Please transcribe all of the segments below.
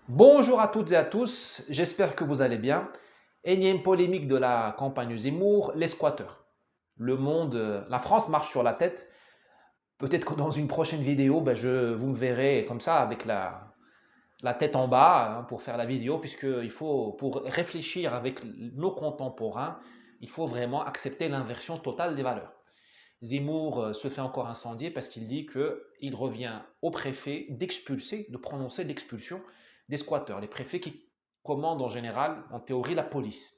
Bonjour à toutes et à tous, j'espère que vous allez bien. Énième polémique de la campagne Zemmour, les squatteurs. Le monde, la France marche sur la tête. Peut-être que dans une prochaine vidéo, vous me verrez comme ça avec la tête en bas, hein, pour faire la vidéo, puisqu'il faut, pour réfléchir avec nos contemporains, il faut vraiment accepter l'inversion totale des valeurs. Zemmour se fait encore incendier parce qu'il dit qu'il revient au préfet d'expulser, de prononcer l'expulsion des squatteurs. Les préfets qui commandent en général, en théorie, la police.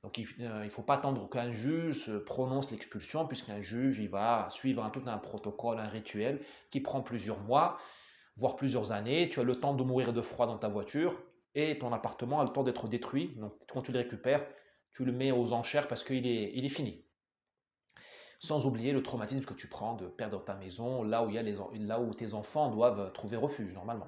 Donc il ne faut pas attendre qu'un juge prononce l'expulsion, puisqu'un juge il va suivre tout un protocole, un rituel qui prend plusieurs mois, voire plusieurs années. Tu as le temps de mourir de froid dans ta voiture et ton appartement a le temps d'être détruit. Donc quand tu le récupères, tu le mets aux enchères parce il est fini. Sans oublier le traumatisme que tu prends de perdre ta maison, là où, là où tes enfants doivent trouver refuge normalement.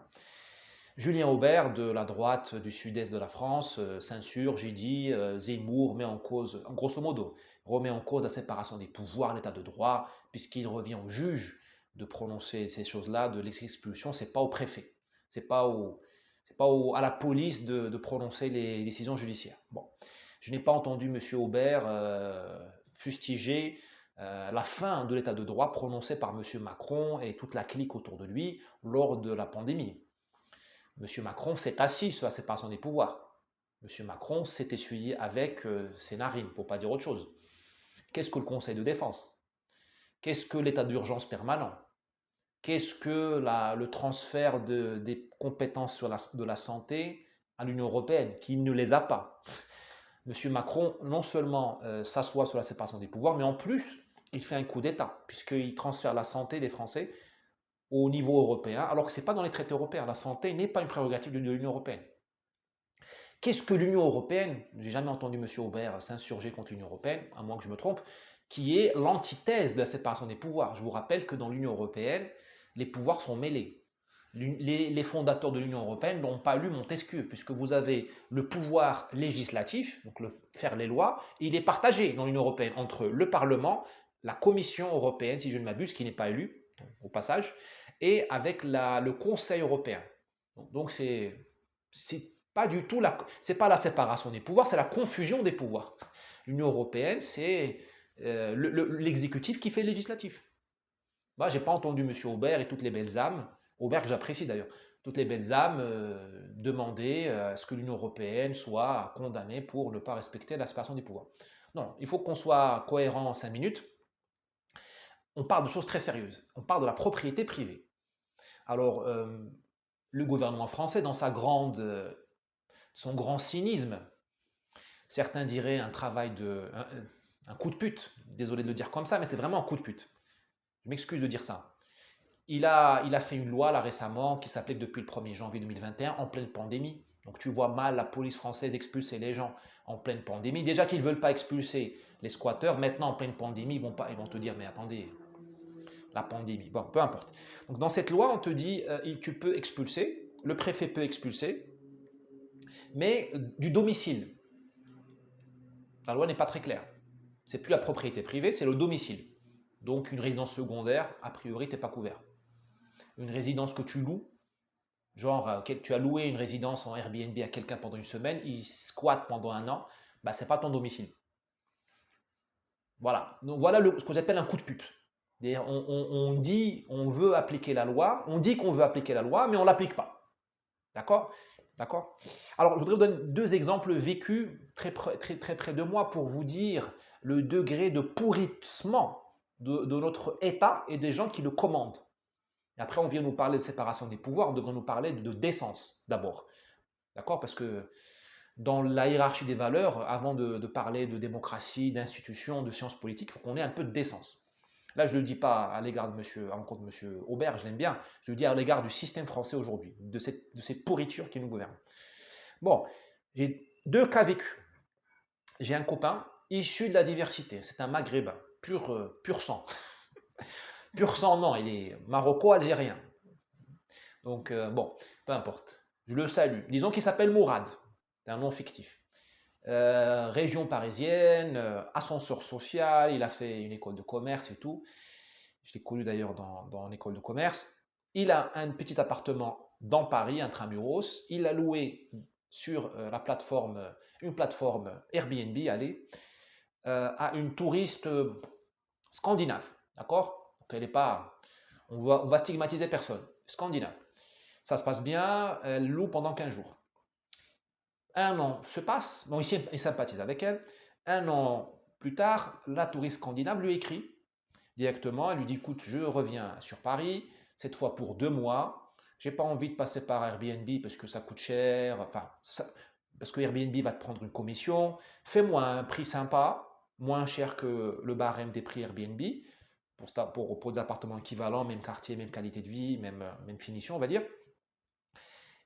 Julien Aubert, de la droite du sud-est de la France, s'insurge et dit Zemmour met en cause, grosso modo, remet en cause la séparation des pouvoirs, l'état de droit, puisqu'il revient au juge de prononcer ces choses-là, de l'expulsion, c'est pas au préfet, c'est pas, à la police de prononcer les décisions judiciaires. Bon, je n'ai pas entendu M. Aubert fustiger la fin de l'état de droit prononcé par M. Macron et toute la clique autour de lui lors de la pandémie. M. Macron s'est assis sur la séparation des pouvoirs. M. Macron s'est essuyé avec ses narines, pour ne pas dire autre chose. Qu'est-ce que le Conseil de défense? Qu'est-ce que l'état d'urgence permanent? Qu'est-ce que le transfert des compétences de la santé à l'Union européenne, qui ne les a pas? M. Macron, non seulement s'assoit sur la séparation des pouvoirs, mais en plus, il fait un coup d'État, puisqu'il transfère la santé des Français au niveau européen, alors que ce n'est pas dans les traités européens. La santé n'est pas une prérogative de l'Union européenne. Qu'est-ce que l'Union européenne? J'ai jamais entendu M. Aubert s'insurger contre l'Union européenne, à moins que je me trompe, qui est l'antithèse de la séparation des pouvoirs. Je vous rappelle que dans l'Union européenne, les pouvoirs sont mêlés. Les fondateurs de l'Union européenne n'ont pas lu Montesquieu, puisque vous avez le pouvoir législatif, donc faire les lois, et il est partagé dans l'Union européenne entre le Parlement, la Commission européenne, si je ne m'abuse, qui n'est pas élue, au passage, et avec le Conseil européen. Donc c'est pas du tout c'est pas la séparation des pouvoirs, c'est la confusion des pouvoirs. L'Union européenne, c'est l'exécutif qui fait le législatif. Moi, j'ai pas entendu M. Aubert et toutes les belles âmes, Aubert que j'apprécie d'ailleurs, toutes les belles âmes demander à ce que l'Union européenne soit condamnée pour ne pas respecter la séparation des pouvoirs. Non, il faut qu'on soit cohérent en 5 minutes. On parle de choses très sérieuses. On parle de la propriété privée. Alors, le gouvernement français, dans son grand cynisme, certains diraient un coup de pute, désolé de le dire comme ça, mais c'est vraiment un coup de pute. Je m'excuse de dire ça. Il a fait une loi là récemment qui s'applique depuis le 1er janvier 2021 en pleine pandémie. Donc tu vois mal la police française expulser les gens en pleine pandémie. Déjà qu'ils ne veulent pas expulser les squatteurs, maintenant en pleine pandémie, ils vont te dire mais attendez, la pandémie. Bon, peu importe. Donc dans cette loi, on te dit tu peux expulser, le préfet peut expulser, mais du domicile. La loi n'est pas très claire. C'est plus la propriété privée, c'est le domicile. Donc une résidence secondaire, a priori, tu n'es pas couvert. Une résidence que tu loues, genre tu as loué une résidence en Airbnb à quelqu'un pendant une semaine, il squatte pendant un an, bah, ce n'est pas ton domicile. Voilà. Donc voilà ce que j'appelle un coup de pute. On dit on veut appliquer la loi, on dit qu'on veut appliquer la loi, mais on ne l'applique pas. D'accord? D'accord? Alors, je voudrais vous donner deux exemples vécus très près de moi pour vous dire le degré de pourrissement de notre État et des gens qui le commandent. Et après, on vient nous parler de séparation des pouvoirs, on devrait nous parler de décence d'abord. D'accord? Parce que dans la hiérarchie des valeurs, avant de parler de démocratie, d'institutions, de sciences politiques, il faut qu'on ait un peu de décence. Là, je ne le dis pas à l'égard de monsieur, à l'encontre de M. Aubert, je l'aime bien, je le dis à l'égard du système français aujourd'hui, de cette pourriture qui nous gouverne. Bon, j'ai deux cas vécus. J'ai un copain issu de la diversité, c'est un maghrébin, pur sang. Pur sang, non, il est maroco-algérien. Donc, bon, peu importe. Je le salue. Disons qu'il s'appelle Mourad, c'est un nom fictif. Région parisienne, ascenseur social, il a fait une école de commerce et tout. Je l'ai connu d'ailleurs dans l'école de commerce. Il a un petit appartement dans Paris, intramuros. Il l'a loué sur une plateforme Airbnb, allez, à une touriste scandinave. D'accord? Donc elle est pas. On va stigmatiser personne. Scandinave. Ça se passe bien, elle loue pendant 15 jours. Un an se passe, bon, il sympathise avec elle. Un an plus tard, la touriste scandinave lui écrit directement. Elle lui dit, écoute, je reviens sur Paris, cette fois pour 2 mois. J'ai pas envie de passer par Airbnb parce que ça coûte cher. Enfin, parce que Airbnb va te prendre une commission. Fais-moi un prix sympa, moins cher que le barème des prix Airbnb, pour des appartements équivalents, même quartier, même qualité de vie, même finition, on va dire.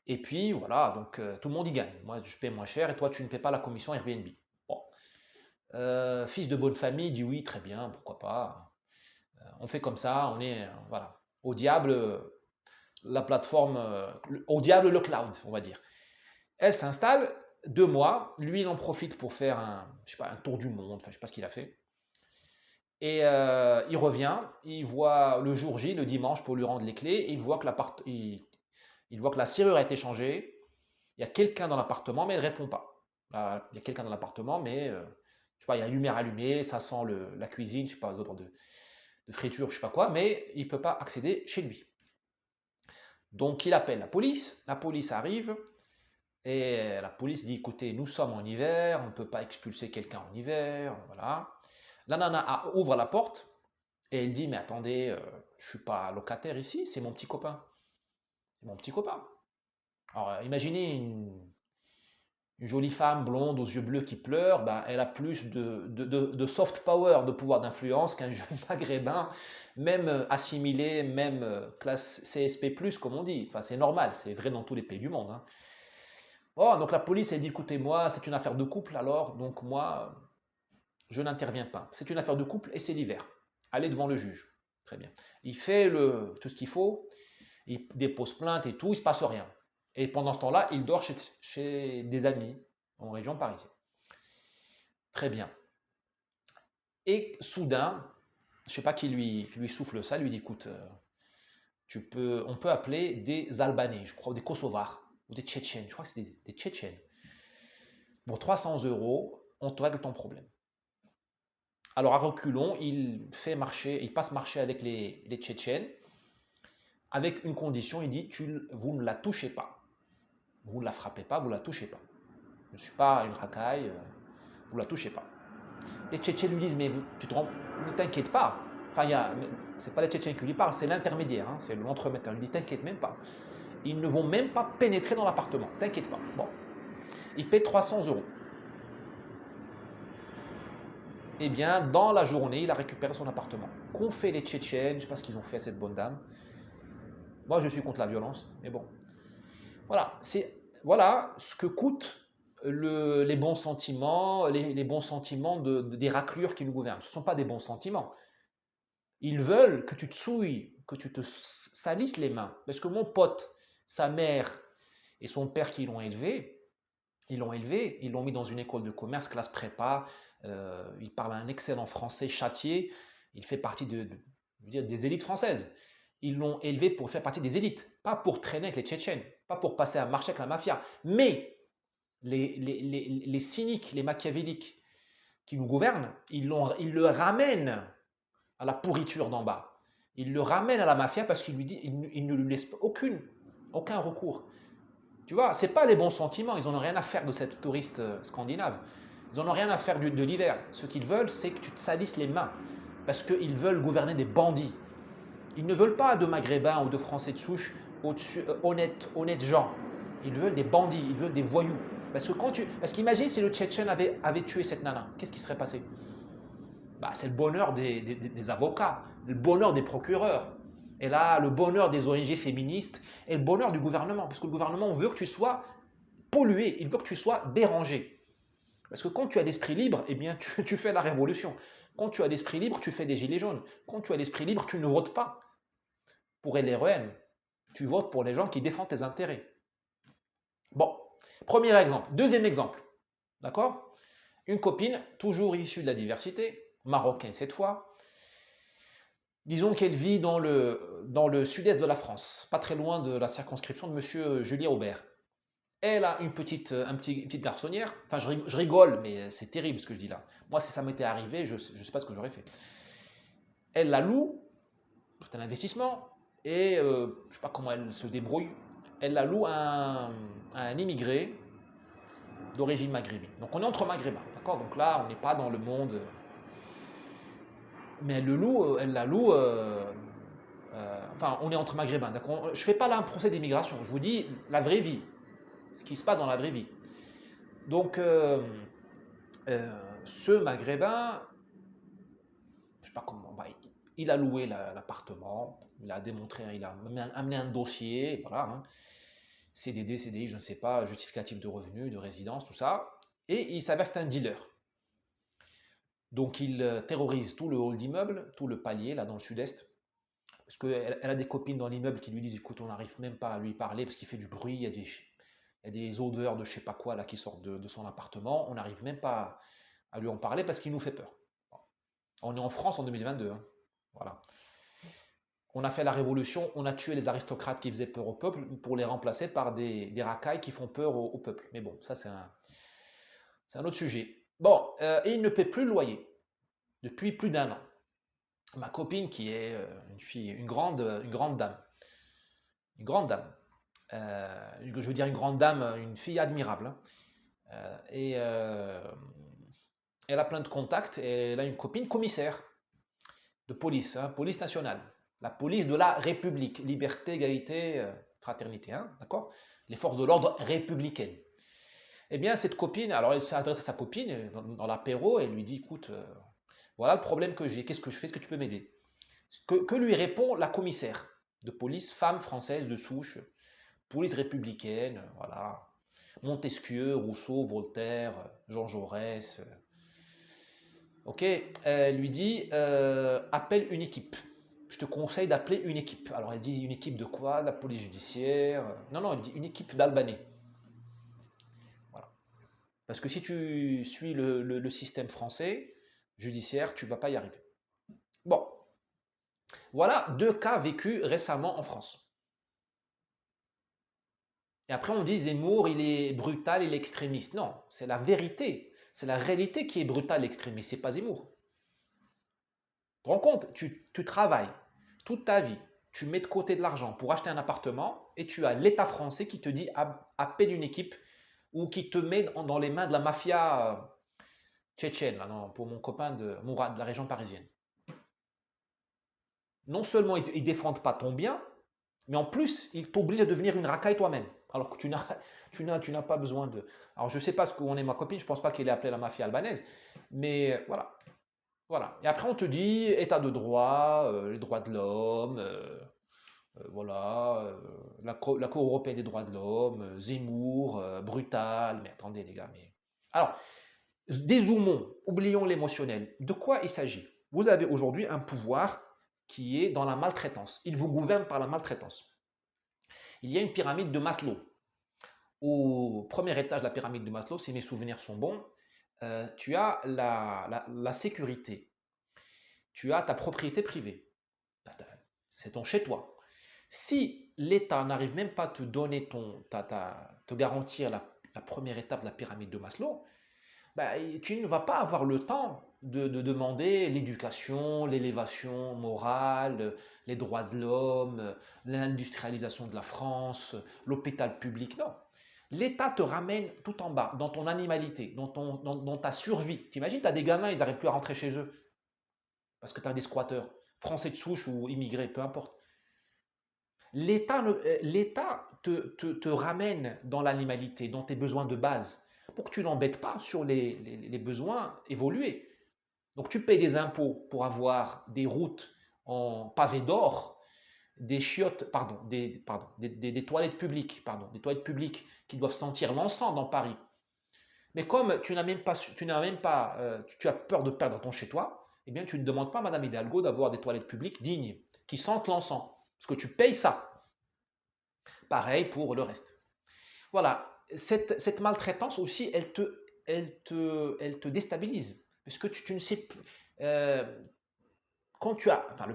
Et puis voilà, donc tout le monde y gagne. Moi, je paie moins cher et toi, tu ne paies pas la commission Airbnb. Bon. Fils de bonne famille dit oui, très bien, pourquoi pas. On fait comme ça, on est voilà. Au diable, la plateforme, au diable le cloud, on va dire. Elle s'installe, 2 mois. Lui, il en profite pour faire je sais pas, un tour du monde. Enfin, je sais pas ce qu'il a fait. Et il revient, il voit le jour J, le dimanche, pour lui rendre les clés. Et il voit que la serrure a été changée. Il y a quelqu'un dans l'appartement, mais elle ne répond pas. Il y a quelqu'un dans l'appartement, mais je sais pas, il y a la lumière allumée, ça sent la cuisine, je sais pas, l'odeur de friture, je sais pas quoi, mais il ne peut pas accéder chez lui. Donc il appelle la police arrive, et la police dit, écoutez, nous sommes en hiver, on ne peut pas expulser quelqu'un en hiver, voilà. La nana ouvre la porte, et elle dit, mais attendez, je ne suis pas locataire ici, c'est mon petit copain. C'est mon petit copain. Alors imaginez une jolie femme blonde aux yeux bleus qui pleure, ben, elle a plus de soft power, de pouvoir d'influence qu'un jeune maghrébin, même assimilé, même classe CSP+, comme on dit. Enfin, c'est normal, c'est vrai dans tous les pays du monde. Hein. Oh, donc la police, elle dit, écoutez-moi, c'est une affaire de couple, alors, donc moi, je n'interviens pas. C'est une affaire de couple et c'est l'hiver. Allez devant le juge. Très bien. Il fait tout ce qu'il faut, il dépose plainte et tout, il ne se passe rien. Et pendant ce temps-là, il dort chez des amis en région parisienne. Très bien. Et soudain, je ne sais pas qui lui souffle ça, lui dit, écoute, on peut appeler des Albanais, je crois, ou des Kosovars, ou des Tchétchènes, je crois que c'est des Tchétchènes. Pour 300 €, on te règle ton problème. Alors à reculons, il passe marcher avec les Tchétchènes, avec une condition, il dit, vous ne la touchez pas. Vous ne la frappez pas, vous ne la touchez pas. Je ne suis pas une racaille, vous ne la touchez pas. Les Tchétchènes lui disent, mais ne t'inquiète pas. Enfin, c'est pas les Tchétchènes qui lui parlent, c'est l'intermédiaire, hein, c'est l'entremetteur. Il lui dit, t'inquiète même pas. Ils ne vont même pas pénétrer dans l'appartement, t'inquiète pas. Bon, il paie 300 €. Eh bien, dans la journée, il a récupéré son appartement. Qu'ont fait les Tchétchènes? Je ne sais pas ce qu'ils ont fait à cette bonne dame. Moi, je suis contre la violence, mais bon. Voilà ce que coûtent les bons sentiments, les bons sentiments des raclures qui nous gouvernent. Ce ne sont pas des bons sentiments. Ils veulent que tu te souilles, que tu te salisses les mains. Parce que mon pote, sa mère et son père qui l'ont élevé, ils l'ont mis dans une école de commerce, classe prépa. Il parle un excellent français châtié. Il fait partie des élites françaises. Ils l'ont élevé pour faire partie des élites, pas pour traîner avec les Tchétchènes, pas pour passer un marché avec la mafia. Mais les cyniques, les machiavéliques qui nous gouvernent, ils le ramènent à la pourriture d'en bas. Ils le ramènent à la mafia parce qu'il ne lui laisse aucun recours. Tu vois, ce n'est pas les bons sentiments, ils n'en ont rien à faire de cette touriste scandinave. Ils n'en ont rien à faire de l'hiver. Ce qu'ils veulent, c'est que tu te salisses les mains. Parce qu'ils veulent gouverner des bandits. Ils ne veulent pas de Maghrébins ou de Français de souche honnêtes gens. Ils veulent des bandits, ils veulent des voyous. Parce qu'imagine si le Tchétchène avait tué cette nana, qu'est-ce qui serait passé? Bah, c'est le bonheur des avocats, le bonheur des procureurs. Et là, le bonheur des ONG féministes et le bonheur du gouvernement. Parce que le gouvernement veut que tu sois pollué, il veut que tu sois dérangé. Parce que quand tu as l'esprit libre, eh bien, tu fais la révolution. Quand tu as l'esprit libre, tu fais des gilets jaunes. Quand tu as l'esprit libre, tu ne votes pas pour LREM. Tu votes pour les gens qui défendent tes intérêts. Bon, premier exemple. Deuxième exemple. D'accord? Une copine, toujours issue de la diversité, marocaine cette fois, Disons qu'elle vit dans le sud-est de la France, pas très loin de la circonscription de monsieur Julien Aubert. Elle a une petite garçonnière. Enfin, je rigole, mais c'est terrible ce que je dis là. Moi, si ça m'était arrivé, je ne sais pas ce que j'aurais fait. Elle la loue, c'est un investissement, et je ne sais pas comment elle se débrouille. Elle la loue à un immigré d'origine maghrébine. Donc on est entre maghrébins, d'accord. Donc là, on n'est pas dans le monde. Mais elle la loue. Enfin, on est entre maghrébins. D'accord. Je ne fais pas là un procès d'immigration. Je vous dis la vraie vie, ce qui se passe dans la vraie vie. Donc, ce maghrébin, je ne sais pas comment, bah, il a loué l'appartement, il a démontré, il a amené un dossier, voilà, hein, CDD, CDI, je ne sais pas, justificatif de revenus, de résidence, tout ça, et il s'avère que c'est un dealer. Donc il terrorise tout le hall d'immeuble, tout le palier, là dans le sud-est, parce qu'elle a des copines dans l'immeuble qui lui disent, écoute, on n'arrive même pas à lui parler parce qu'il fait du bruit, il y a des odeurs de je sais pas quoi là qui sortent de son appartement, on n'arrive même pas à lui en parler parce qu'il nous fait peur. On est en France en 2022, hein. Voilà. On a fait la révolution, on a tué les aristocrates qui faisaient peur au peuple pour les remplacer par des racailles qui font peur au peuple. Mais bon, ça c'est un autre sujet. Bon, et il ne paie plus le loyer depuis plus d'un an. Ma copine qui est une fille, une grande dame, je veux dire une grande dame, une fille admirable, hein. Et elle a plein de contacts et elle a une copine commissaire de police, hein, police nationale, la police de la République, liberté, égalité, fraternité, hein, d'accord. Les forces de l'ordre républicaines. Eh bien, cette copine, alors elle s'adresse à sa copine dans l'apéro et elle lui dit, écoute, voilà le problème que j'ai, qu'est-ce que je fais, est-ce que tu peux m'aider? Que lui répond la commissaire de police, femme française de souche, police républicaine, voilà. Montesquieu, Rousseau, Voltaire, Jean Jaurès. Ok, elle lui dit appelle une équipe. Je te conseille d'appeler une équipe. Alors elle dit une équipe de quoi? La police judiciaire. Non, non, elle dit une équipe d'Albanais. Voilà. Parce que si tu suis le système français judiciaire, tu ne vas pas y arriver. Bon, voilà 2 cas vécus récemment en France. Et après, on dit Zemmour, il est brutal, il est extrémiste. Non, c'est la vérité. C'est la réalité qui est brutale, extrémiste. C'est pas Zemmour. Tu te rends compte, tu travailles toute ta vie, tu mets de côté de l'argent pour acheter un appartement et tu as l'État français qui te dit appelle une équipe ou qui te met dans les mains de la mafia tchétchène, là, non, pour mon copain de Mourad, de la région parisienne. Non seulement ils ne défendent pas ton bien, mais en plus, ils t'obligent à devenir une racaille toi-même. Alors que tu n'as pas besoin de. Alors, je ne sais pas ce qu'on est ma copine, je ne pense pas qu'elle ait appelé la mafia albanaise, mais voilà. Voilà. Et après, on te dit état de droit, les droits de l'homme, voilà, la Cour européenne des droits de l'homme, Zemmour, brutal. Mais attendez, les gars, mais. Alors, dézoomons, oublions l'émotionnel. De quoi il s'agit? Vous avez aujourd'hui un pouvoir qui est dans la maltraitance. Il vous gouverne par la maltraitance. Il y a une pyramide de Maslow. Au premier étage de la pyramide de Maslow, si mes souvenirs sont bons, tu as la sécurité, tu as ta propriété privée, c'est ton chez-toi. Si l'État n'arrive même pas à te donner te garantir la première étape de la pyramide de Maslow, bah, tu ne vas pas avoir le temps de demander l'éducation, l'élévation morale, les droits de l'homme, l'industrialisation de la France, l'hôpital public. Non. L'État te ramène tout en bas, dans ton animalité, dans ta survie. T'imagines, tu as des gamins, ils n'arrivent plus à rentrer chez eux parce que tu as des squatteurs, français de souche ou immigrés, peu importe. L'État te ramène dans l'animalité, dans tes besoins de base, pour que tu n'embêtes pas sur les besoins évolués. Donc tu payes des impôts pour avoir des routes en pavé d'or, des chiottes, des toilettes publiques, des toilettes publiques qui doivent sentir l'encens dans Paris. Mais comme tu as peur de perdre ton chez toi, eh bien tu ne demandes pas à Madame Hidalgo d'avoir des toilettes publiques dignes, qui sentent l'encens, parce que tu payes ça. Pareil pour le reste. Voilà, cette maltraitance aussi, elle te déstabilise, parce que tu ne sais plus. Quand tu as, enfin,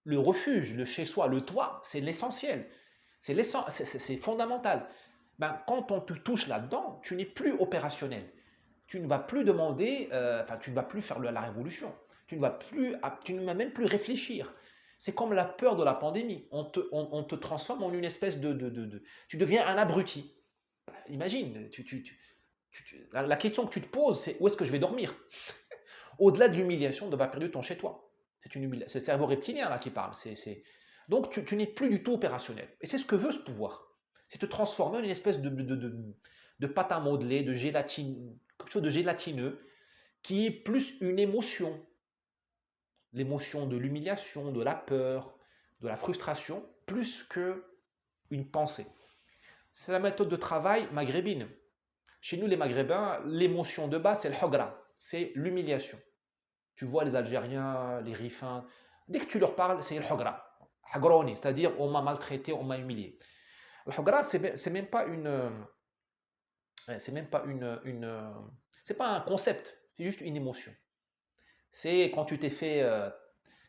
Le refuge, le chez-soi, le toit, c'est l'essentiel. C'est fondamental. Ben, quand on te touche là-dedans, tu n'es plus opérationnel. Tu ne vas plus demander, enfin, tu ne vas plus faire la révolution. Tu ne vas même plus réfléchir. C'est comme la peur de la pandémie. On te transforme en une espèce tu deviens un abruti. Imagine, la question que tu te poses, c'est où est-ce que je vais dormir? Au-delà de l'humiliation d'avoir perdu ton chez-toi. C'est le cerveau reptilien là qui parle. Donc tu n'es plus du tout opérationnel. Et c'est ce que veut ce pouvoir. C'est te transformer en une espèce de pâte à modeler, de gélatine, quelque chose de gélatineux, qui est plus une émotion. L'émotion de l'humiliation, de la peur, de la frustration, plus qu'une pensée. C'est la méthode de travail maghrébine. Chez nous, les Maghrébins, l'émotion de base, c'est le hogra, c'est l'humiliation. Tu vois les Algériens, les Rifains, dès que tu leur parles, c'est le hogra. Hagroni, c'est-à-dire on m'a maltraité, on m'a humilié. Le hogra, c'est même pas c'est pas un concept, c'est juste une émotion. C'est quand tu t'es fait,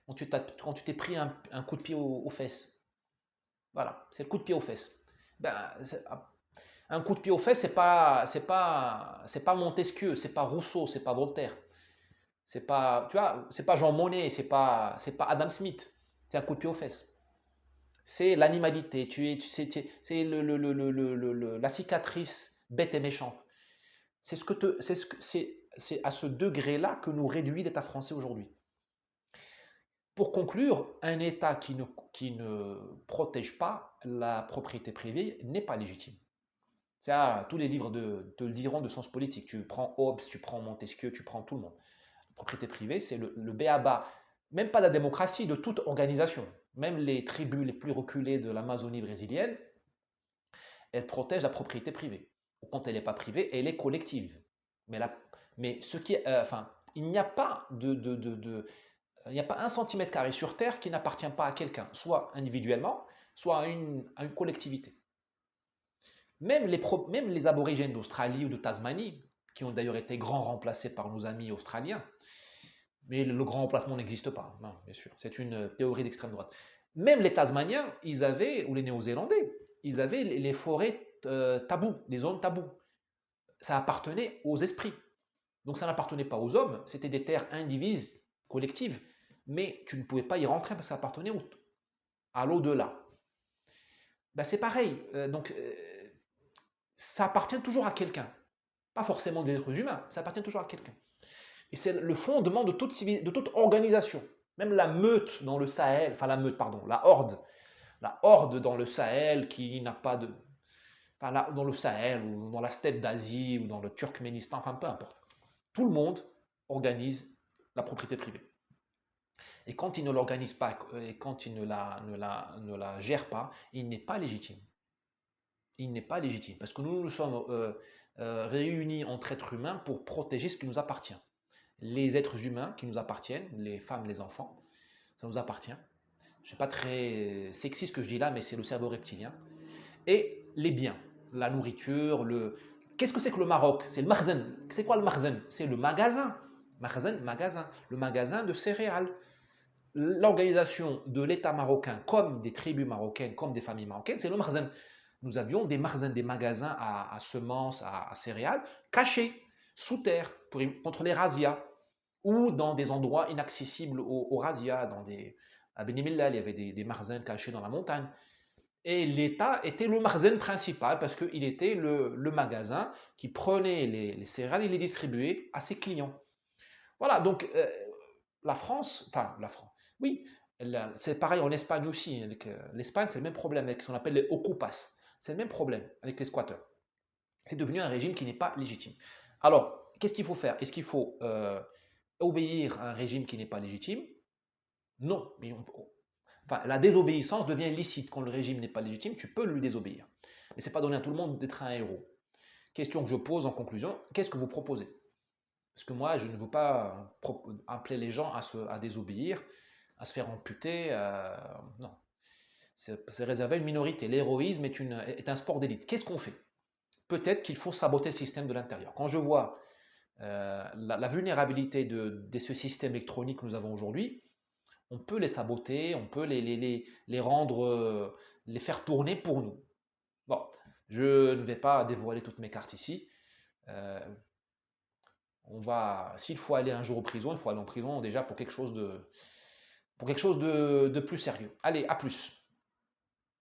quand tu t'es pris un coup de pied aux fesses. Voilà, c'est le coup de pied aux fesses. Ben, un coup de pied aux fesses, c'est pas Montesquieu, c'est pas Rousseau, c'est pas Voltaire. C'est pas, tu vois, c'est pas Jean Monnet, c'est pas Adam Smith. C'est un coup de pied aux fesses. C'est l'animalité. C'est la cicatrice bête et méchante. C'est à ce degré-là que nous réduit l'État français aujourd'hui. Pour conclure, un État qui ne protège pas la propriété privée n'est pas légitime. Ça, tous les livres te le diront de sens politique. Tu prends Hobbes, tu prends Montesquieu, tu prends tout le monde. La propriété privée, c'est le b.a.-ba, même pas la démocratie, de toute organisation. Même les tribus les plus reculées de l'Amazonie brésilienne, elles protègent la propriété privée. Ou quand elle n'est pas privée, elle est collective. Mais ce qui est, enfin, il n'y a pas il n'y a pas un centimètre carré sur Terre qui n'appartient pas à quelqu'un, soit individuellement, soit à une collectivité. Même les aborigènes d'Australie ou de Tasmanie, qui ont d'ailleurs été grands remplacés par nos amis australiens, mais le grand remplacement n'existe pas, non, bien sûr, c'est une théorie d'extrême droite. Même les Tasmaniens, ou les Néo-Zélandais, ils avaient les forêts tabous, les zones tabous. Ça appartenait aux esprits. Donc ça n'appartenait pas aux hommes, c'était des terres indivises, collectives, mais tu ne pouvais pas y rentrer parce que ça appartenait à l'au-delà. Ben, c'est pareil, donc ça appartient toujours à quelqu'un. Pas forcément des êtres humains, ça appartient toujours à quelqu'un. Et c'est le fondement de toute organisation. Même la meute dans le Sahel, enfin la meute, pardon, la horde dans le Sahel qui n'a pas de. Enfin, dans le Sahel, ou dans la steppe d'Asie, ou dans le Turkménistan, enfin peu importe. Tout le monde organise la propriété privée. Et quand il ne l'organise pas, et quand il ne la gère pas, il n'est pas légitime. Il n'est pas légitime. Parce que nous sommes réunis entre êtres humains pour protéger ce qui nous appartient. Les êtres humains qui nous appartiennent, les femmes, les enfants, ça nous appartient. Je ne suis pas très sexy ce que je dis là, mais c'est le cerveau reptilien. Et les biens, la nourriture, Qu'est-ce que c'est que le Maroc? C'est le marzen. C'est quoi le marzen? C'est le magasin. Marzen, magasin. Le magasin de céréales. L'organisation de l'État marocain, comme des tribus marocaines, comme des familles marocaines, c'est le marzen. Nous avions des marzens, des magasins à semences, à céréales, cachés, sous terre, contre les razzias, ou dans des endroits inaccessibles aux razzias. À Benimilla, il y avait des marzens cachés dans la montagne. Et l'État était le marzen principal parce qu'il était le magasin qui prenait les céréales et les distribuait à ses clients. Voilà, donc la France, oui, c'est pareil en Espagne aussi. L'Espagne, c'est le même problème avec ce qu'on appelle les ocupas. C'est le même problème avec les squatteurs. C'est devenu un régime qui n'est pas légitime. Alors, qu'est-ce qu'il faut faire? Est-ce qu'il faut obéir à un régime qui n'est pas légitime? Non, mais enfin, la désobéissance devient licite quand le régime n'est pas légitime, tu peux lui désobéir. Mais ce n'est pas donné à tout le monde d'être un héros. Question que je pose en conclusion, qu'est-ce que vous proposez? Parce que moi, je ne veux pas appeler les gens à désobéir, à se faire amputer. Non, c'est réservé à une minorité. L'héroïsme est un sport d'élite. Qu'est-ce qu'on fait? Peut-être qu'il faut saboter le système de l'intérieur. Quand je vois la vulnérabilité de ce système électronique que nous avons aujourd'hui, on peut les saboter, on peut les rendre, les faire tourner pour nous. Bon, je ne vais pas dévoiler toutes mes cartes ici. Euh, s'il faut aller un jour en prison, il faut aller en prison déjà pour quelque chose de plus sérieux. Allez, à plus.